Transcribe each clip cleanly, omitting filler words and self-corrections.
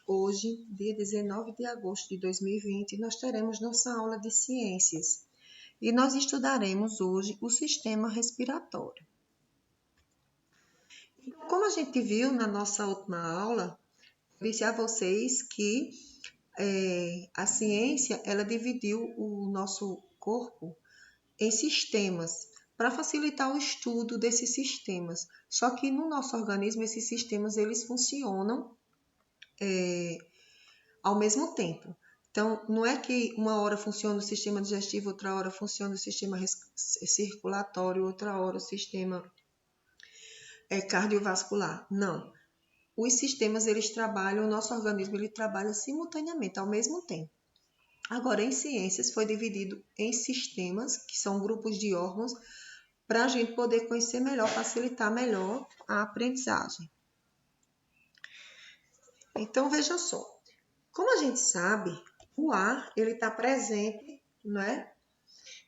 Hoje, dia 19 de agosto de 2020, nós teremos nossa aula de ciências e nós estudaremos hoje o sistema respiratório. Então, como a gente viu na nossa última aula, eu disse a vocês que a ciência ela dividiu o nosso corpo em sistemas para facilitar o estudo desses sistemas. Só que no nosso organismo esses sistemas eles funcionam ao mesmo tempo. Então, não é que uma hora funciona o sistema digestivo, outra hora funciona o sistema circulatório, outra hora o sistema cardiovascular. Não. Os sistemas, eles trabalham, o nosso organismo, ele trabalha simultaneamente, ao mesmo tempo. Agora, em ciências, foi dividido em sistemas, que são grupos de órgãos, para a gente poder conhecer melhor, facilitar melhor a aprendizagem. Então, veja só. Como a gente sabe, o ar, ele está presente, não é?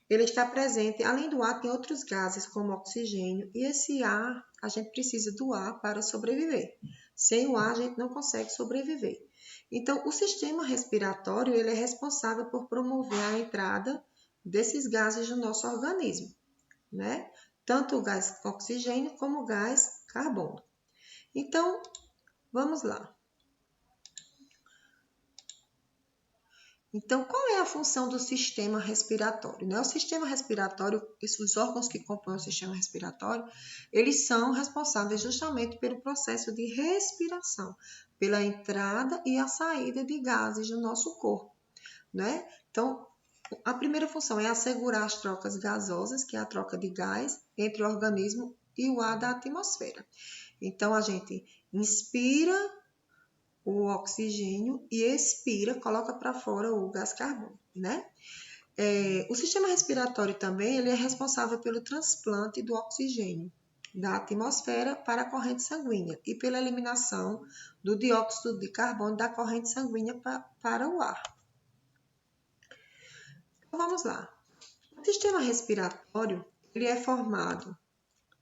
Ele está presente, além do ar, tem outros gases, como oxigênio, e esse ar, a gente precisa do ar para sobreviver. Sem o ar, a gente não consegue sobreviver. Então, o sistema respiratório, ele é responsável por promover a entrada desses gases no nosso organismo, né? Tanto o gás oxigênio como o gás carbono. Então, vamos lá. Então, qual é a função do sistema respiratório? O sistema respiratório, os órgãos que compõem o sistema respiratório, eles são responsáveis justamente pelo processo de respiração, pela entrada e a saída de gases do nosso corpo, né? Então, a primeira função é assegurar as trocas gasosas, que é a troca de gás entre o organismo e o ar da atmosfera. Então, a gente inspira o oxigênio e expira, coloca para fora o gás carbônico, né? O sistema respiratório também ele é responsável pelo transplante do oxigênio da atmosfera para a corrente sanguínea e pela eliminação do dióxido de carbono da corrente sanguínea para o ar. Então, vamos lá. O sistema respiratório ele é formado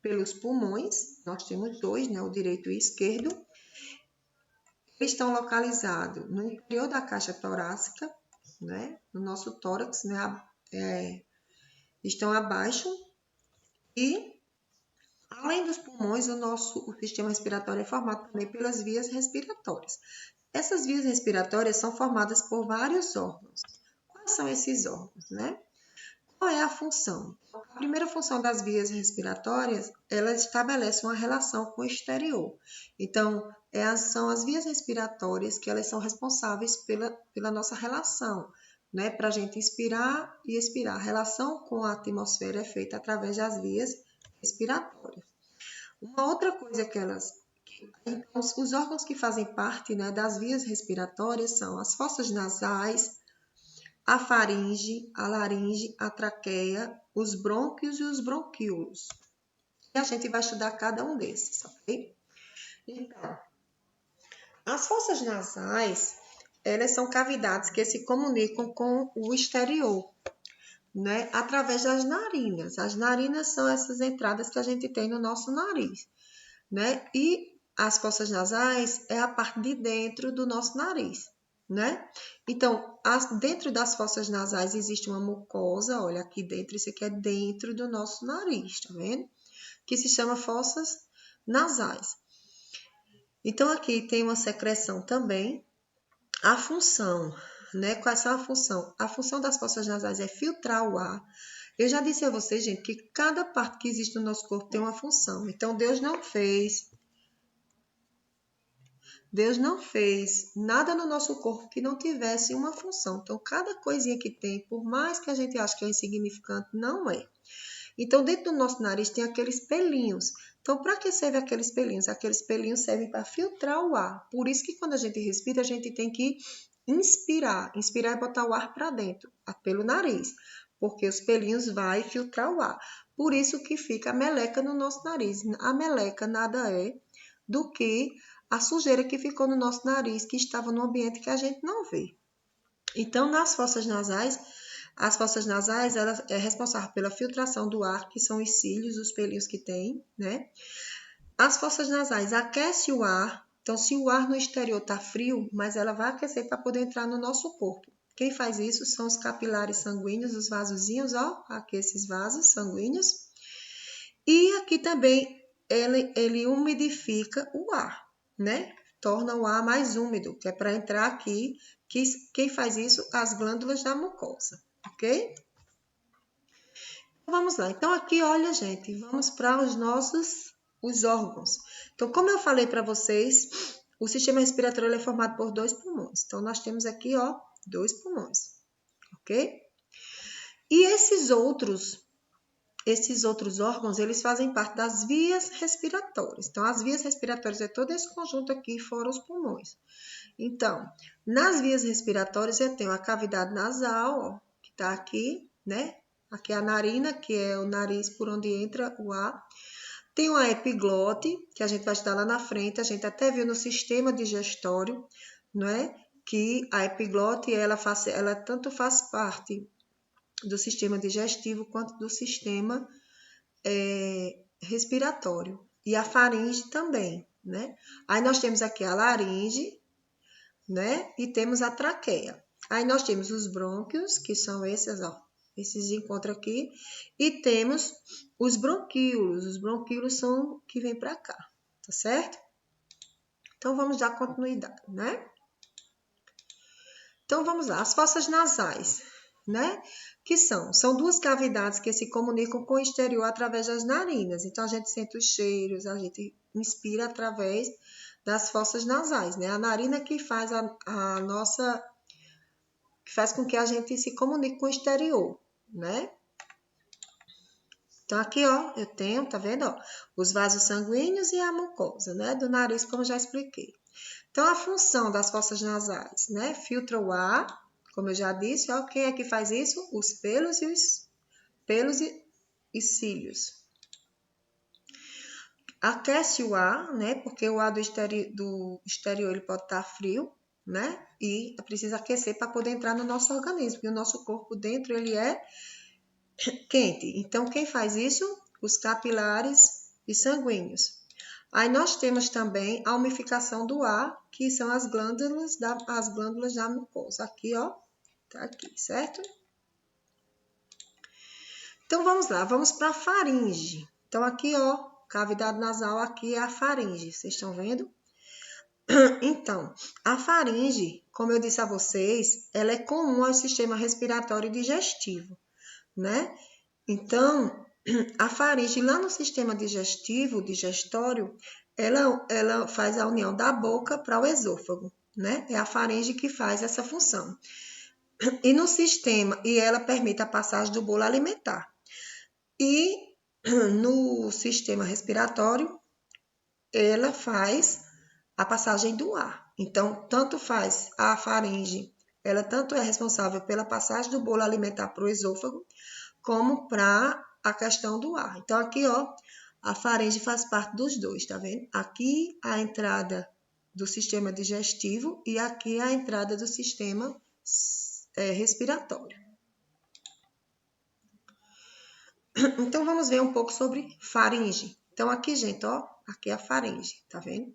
pelos pulmões, nós temos dois, né? O direito e o esquerdo. Eles estão localizados no interior da caixa torácica, né? No nosso tórax, né? Estão abaixo e, além dos pulmões, o sistema respiratório é formado também pelas vias respiratórias. Essas vias respiratórias são formadas por vários órgãos. Quais são esses órgãos, né? Qual é a função? A primeira função das vias respiratórias, ela estabelece uma relação com o exterior. Então, são as vias respiratórias que elas são responsáveis pela nossa relação, né? Para a gente inspirar e expirar. A relação com a atmosfera é feita através das vias respiratórias. Uma outra coisa então, os órgãos que fazem parte, né, das vias respiratórias são as fossas nasais, a faringe, a laringe, a traqueia, os brônquios e os bronquíolos. E a gente vai estudar cada um desses, ok? Então, as fossas nasais, elas são cavidades que se comunicam com o exterior, né? Através das narinas. As narinas são essas entradas que a gente tem no nosso nariz, né? E as fossas nasais é a parte de dentro do nosso nariz, né? Então, dentro das fossas nasais existe uma mucosa, olha aqui dentro, isso aqui é dentro do nosso nariz, tá vendo? Que se chama fossas nasais. Então, aqui tem uma secreção também. A função, né? Qual é a função? A função das fossas nasais é filtrar o ar. Eu já disse a vocês, gente, que cada parte que existe no nosso corpo tem uma função. Então, Deus não fez nada no nosso corpo que não tivesse uma função. Então, cada coisinha que tem, por mais que a gente ache que é insignificante, não é. Então, dentro do nosso nariz tem aqueles pelinhos. Então, para que servem aqueles pelinhos? Aqueles pelinhos servem para filtrar o ar. Por isso que quando a gente respira, a gente tem que inspirar. Inspirar é botar o ar para dentro, pelo nariz. Porque os pelinhos vão filtrar o ar. Por isso que fica a meleca no nosso nariz. A meleca nada é do que a sujeira que ficou no nosso nariz, que estava no ambiente que a gente não vê. Então, nas fossas nasais, As fossas nasais, ela é responsável pela filtração do ar, que são os cílios, os pelinhos que tem, né? As fossas nasais aquecem o ar. Então, se o ar no exterior está frio, mas ela vai aquecer para poder entrar no nosso corpo. Quem faz isso são os capilares sanguíneos, os vasozinhos, ó, aqui esses vasos sanguíneos. E aqui também ele umidifica o ar, né? Torna o ar mais úmido, que é para entrar aqui. Quem faz isso? As glândulas da mucosa, ok? Vamos lá. Então, aqui, olha, gente, vamos para os órgãos. Então, como eu falei para vocês, o sistema respiratório é formado por 2 pulmões. Então, nós temos aqui, ó, 2 pulmões, ok? E esses outros órgãos, eles fazem parte das vias respiratórias. Então, as vias respiratórias é todo esse conjunto aqui, fora os pulmões. Então, nas vias respiratórias, eu tenho a cavidade nasal, ó, que está aqui, né? Aqui é a narina, que é o nariz por onde entra o ar. Tem a epiglote, que a gente vai estudar lá na frente. A gente até viu no sistema digestório, não é? Que a epiglote, ela tanto faz parte do sistema digestivo quanto do sistema respiratório. E a faringe também, né? Aí nós temos aqui a laringe, né? E temos a traqueia. Aí nós temos os brônquios, que são esses, ó. Esses encontros aqui. E temos os bronquíolos. Os bronquíolos são que vêm para cá, tá certo? Então, vamos dar continuidade, né? Então, vamos lá. As fossas nasais, né? Que são 2 cavidades que se comunicam com o exterior através das narinas. Então, a gente sente os cheiros, a gente inspira através das fossas nasais, né? A narina que faz a nossa... que faz com que a gente se comunique com o exterior, né? Então, aqui, ó, eu tenho, tá vendo, ó, os vasos sanguíneos e a mucosa, né, do nariz, como eu já expliquei. Então, a função das fossas nasais, né, filtra o ar, como eu já disse, ó, quem é que faz isso? Os pelos e cílios. Aquece o ar, né, porque o ar do exterior ele pode estar frio, né, e precisa aquecer para poder entrar no nosso organismo, e o nosso corpo dentro, ele é quente. Então, quem faz isso? Os capilares e sanguíneos. Aí nós temos também a umificação do ar, que são as glândulas da mucosa. Aqui, ó, tá aqui, certo? Então, vamos lá, vamos para a faringe. Então, aqui, ó, cavidade nasal, aqui é a faringe, vocês estão vendo? Então, a faringe, como eu disse a vocês, ela é comum ao sistema respiratório e digestivo, né? Então, a faringe lá no sistema digestivo, digestório, ela faz a união da boca para o esôfago, né? É a faringe que faz essa função. E ela permite a passagem do bolo alimentar. E no sistema respiratório, ela faz a passagem do ar. Então, tanto faz a faringe, ela tanto é responsável pela passagem do bolo alimentar para o esôfago, como para a questão do ar. Então, aqui, ó, a faringe faz parte dos dois, tá vendo? Aqui a entrada do sistema digestivo e aqui a entrada do sistema respiratório. Então, vamos ver um pouco sobre faringe. Então, aqui, gente, ó, aqui é a faringe, tá vendo?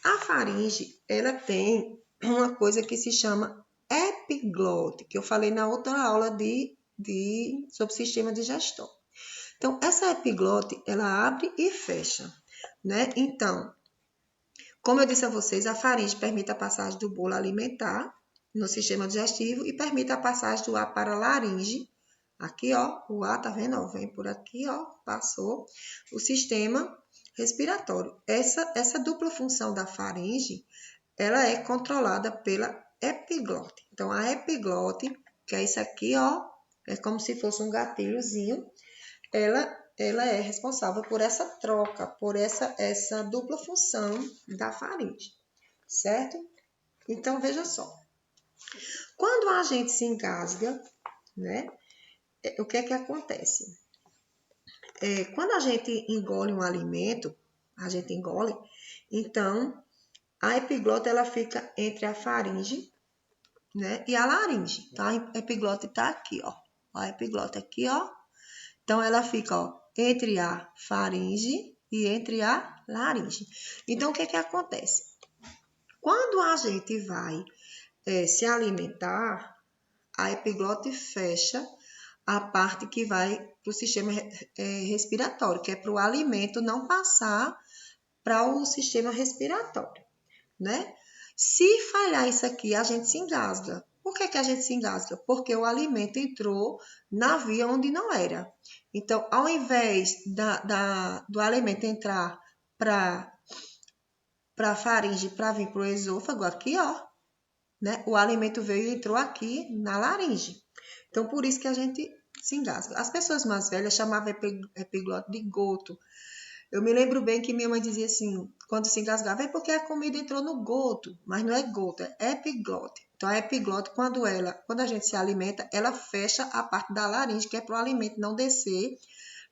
A faringe, ela tem uma coisa que se chama epiglote, que eu falei na outra aula sobre sistema digestório. Então, essa epiglote, ela abre e fecha, né? Então, como eu disse a vocês, a faringe permite a passagem do bolo alimentar no sistema digestivo e permite a passagem do ar para a laringe. Aqui, ó, o ar, tá vendo? Ó, vem por aqui, ó, passou o sistema respiratório. Essa dupla função da faringe, ela é controlada pela epiglote. Então, a epiglote, que é isso aqui, ó, é como se fosse um gatilhozinho, ela é responsável por essa troca, por essa dupla função da faringe, certo? Então, veja só. Quando a gente se engasga, né? O que é que acontece? Quando a gente engole um alimento, então a epiglote ela fica entre a faringe né? E a laringe, tá? A epiglote tá aqui, ó. A epiglote aqui, ó. Então, ela fica, ó, entre a faringe e entre a laringe. Então, o que que acontece? Quando a gente vai se alimentar, a epiglote fecha a parte que vai para o sistema respiratório, que é para o alimento não passar para o sistema respiratório, né? Se falhar isso aqui, a gente se engasga. Por que que a gente se engasga? Porque o alimento entrou na via onde não era. Então, ao invés do alimento entrar para a faringe, para vir para o esôfago, aqui, ó, né? O alimento veio e entrou aqui na laringe. Então, por isso que a gente se engasga. As pessoas mais velhas chamavam epiglote de goto. Eu me lembro bem que minha mãe dizia assim, quando se engasgava, é porque a comida entrou no goto, mas não é goto, é epiglote. Então, a epiglote, quando a gente se alimenta, ela fecha a parte da laringe, que é para o alimento não descer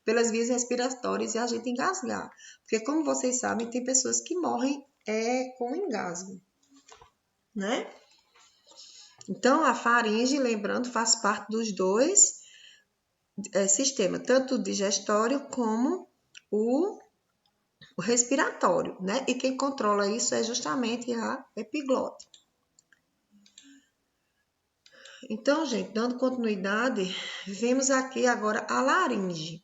pelas vias respiratórias e a gente engasgar. Porque, como vocês sabem, tem pessoas que morrem com engasgo, né? Então, a faringe, lembrando, faz parte dos dois sistemas, tanto o digestório como o respiratório, né? E quem controla isso é justamente a epiglote. Então, gente, dando continuidade, vemos aqui agora a laringe.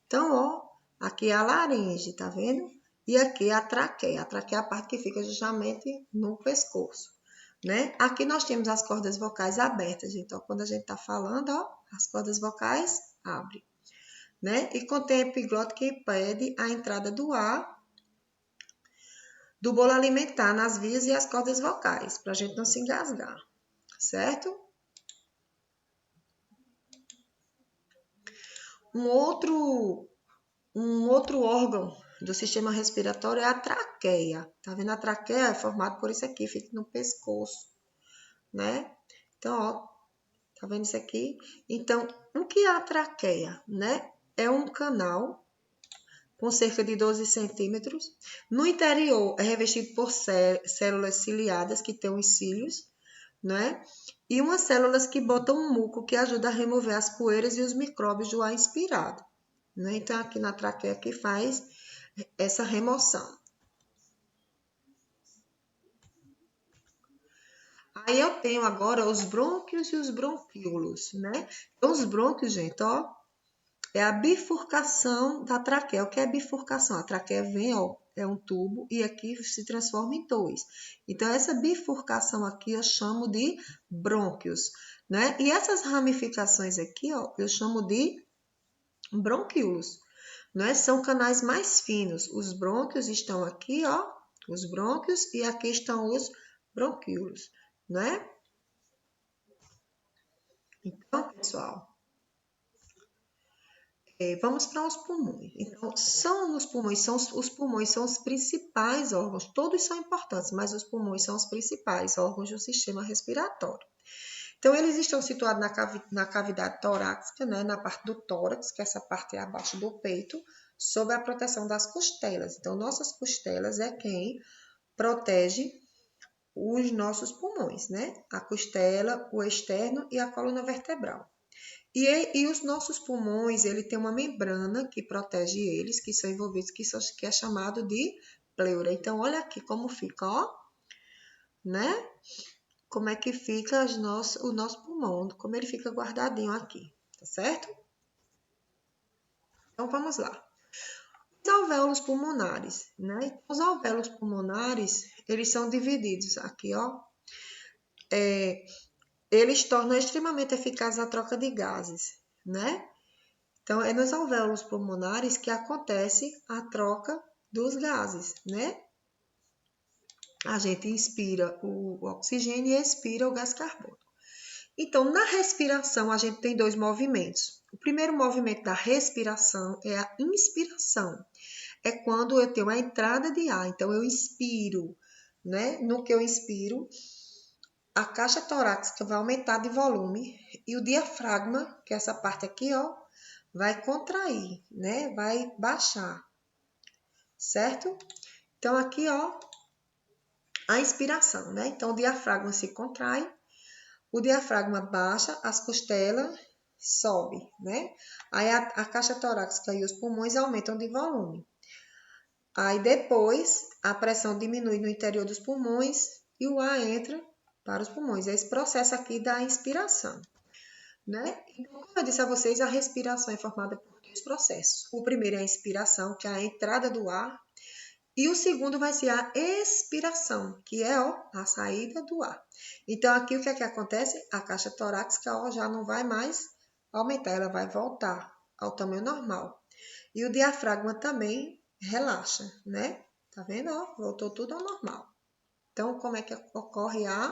Então, ó, aqui é a laringe, tá vendo? E aqui é a traqueia. A traqueia é a parte que fica justamente no pescoço, né? Aqui nós temos as cordas vocais abertas, gente. Ó, quando a gente tá falando, ó, as cordas vocais abrem, né? E contém a epiglote que impede a entrada do ar do bolo alimentar nas vias e as cordas vocais, para a gente não se engasgar, certo? Um outro órgão do sistema respiratório é a traqueia. Tá vendo? A traqueia é formada por isso aqui, fica no pescoço, né? Então, ó, tá vendo isso aqui? Então, o que é a traqueia, né? É um canal com cerca de 12 centímetros. No interior, é revestido por células ciliadas, que têm os cílios, né? E umas células que botam um muco que ajuda a remover as poeiras e os micróbios do ar inspirado, né? Então, aqui na traqueia que faz essa remoção. Aí eu tenho agora os brônquios e os bronquíolos, né? Então, os brônquios, gente, ó, é a bifurcação da traqueia. O que é bifurcação? A traqueia vem, ó, é um tubo e aqui se transforma em dois. Então, essa bifurcação aqui eu chamo de brônquios, né? E essas ramificações aqui, ó, eu chamo de bronquíolos, né? São canais mais finos. Os brônquios estão aqui, ó, os brônquios, e aqui estão os bronquíolos, né? Então, pessoal, vamos para os pulmões. Então, os pulmões são os principais órgãos, todos são importantes, mas os pulmões são os principais órgãos do sistema respiratório. Então, eles estão situados na cavidade torácica, né, na parte do tórax, que essa parte é abaixo do peito, sob a proteção das costelas. Então, nossas costelas é quem protege os nossos pulmões, né? A costela, o externo e a coluna vertebral. E os nossos pulmões, ele tem uma membrana que protege eles, que são envolvidos, que é chamado de pleura. Então, olha aqui como fica, ó, né? Como é que fica o nosso pulmão, como ele fica guardadinho aqui, tá certo? Então, vamos lá. Os alvéolos pulmonares, né? Os alvéolos pulmonares, eles são divididos aqui, ó. Eles tornam extremamente eficaz a troca de gases, né? Então, é nos alvéolos pulmonares que acontece a troca dos gases, né? A gente inspira o oxigênio e expira o gás carbônico. Então, na respiração, a gente tem dois movimentos. O primeiro movimento da respiração é a inspiração. É quando eu tenho a entrada de ar. Então, eu inspiro, né? No que eu inspiro, a caixa torácica vai aumentar de volume e o diafragma, que é essa parte aqui, ó, vai contrair, né? Vai baixar, certo? Então, aqui, ó, a inspiração, né? Então, o diafragma se contrai, o diafragma baixa, as costelas sobe, né? Aí a caixa torácica e os pulmões aumentam de volume. Aí depois a pressão diminui no interior dos pulmões e o ar entra para os pulmões. É esse processo aqui da inspiração, né? Então, como eu disse a vocês, a respiração é formada por dois processos. O primeiro é a inspiração, que é a entrada do ar, e o segundo vai ser a expiração, que é a saída do ar. Então, aqui o que é que acontece? A caixa torácica já não vai mais aumentar, ela vai voltar ao tamanho normal. E o diafragma também relaxa, né? Tá vendo? Ó, voltou tudo ao normal. Então, como é que ocorre a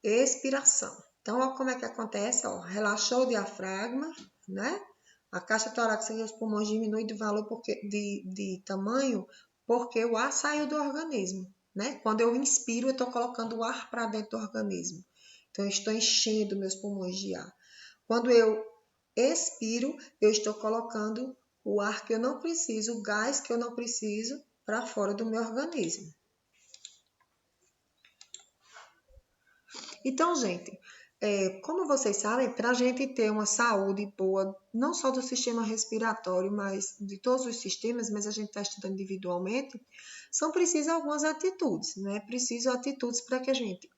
expiração? Então, ó, como é que acontece? Ó, relaxou o diafragma, né? A caixa torácica e os pulmões diminuem de valor de tamanho porque o ar saiu do organismo, né? Quando eu inspiro, eu estou colocando o ar para dentro do organismo. Então, eu estou enchendo meus pulmões de ar. Quando eu expiro, eu estou colocando o ar que eu não preciso, o gás que eu não preciso para fora do meu organismo. Então, gente, como vocês sabem, para a gente ter uma saúde boa, não só do sistema respiratório, mas de todos os sistemas, mas a gente está estudando individualmente, são precisas algumas atitudes, né? Preciso atitudes para que a gente...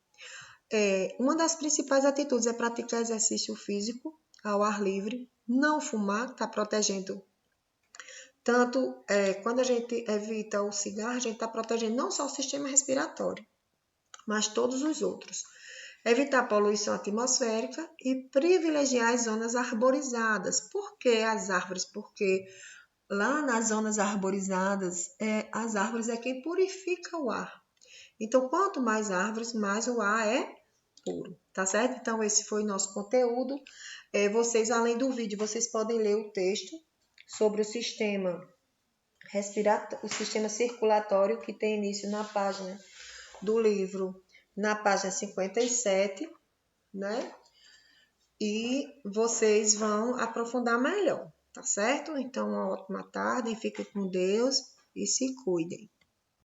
uma das principais atitudes é praticar exercício físico ao ar livre, não fumar, está protegendo. Tanto quando a gente evita o cigarro, a gente está protegendo não só o sistema respiratório, mas todos os outros. Evitar poluição atmosférica e privilegiar as zonas arborizadas. Por que as árvores? Porque lá nas zonas arborizadas, as árvores é quem purifica o ar. Então, quanto mais árvores, mais o ar é puro, tá certo? Então, esse foi o nosso conteúdo. Vocês, além do vídeo, vocês podem ler o texto sobre o sistema respiratório, o sistema circulatório, que tem início na página do livro, na página 57, né? E vocês vão aprofundar melhor, tá certo? Então, uma ótima tarde, fiquem com Deus e se cuidem.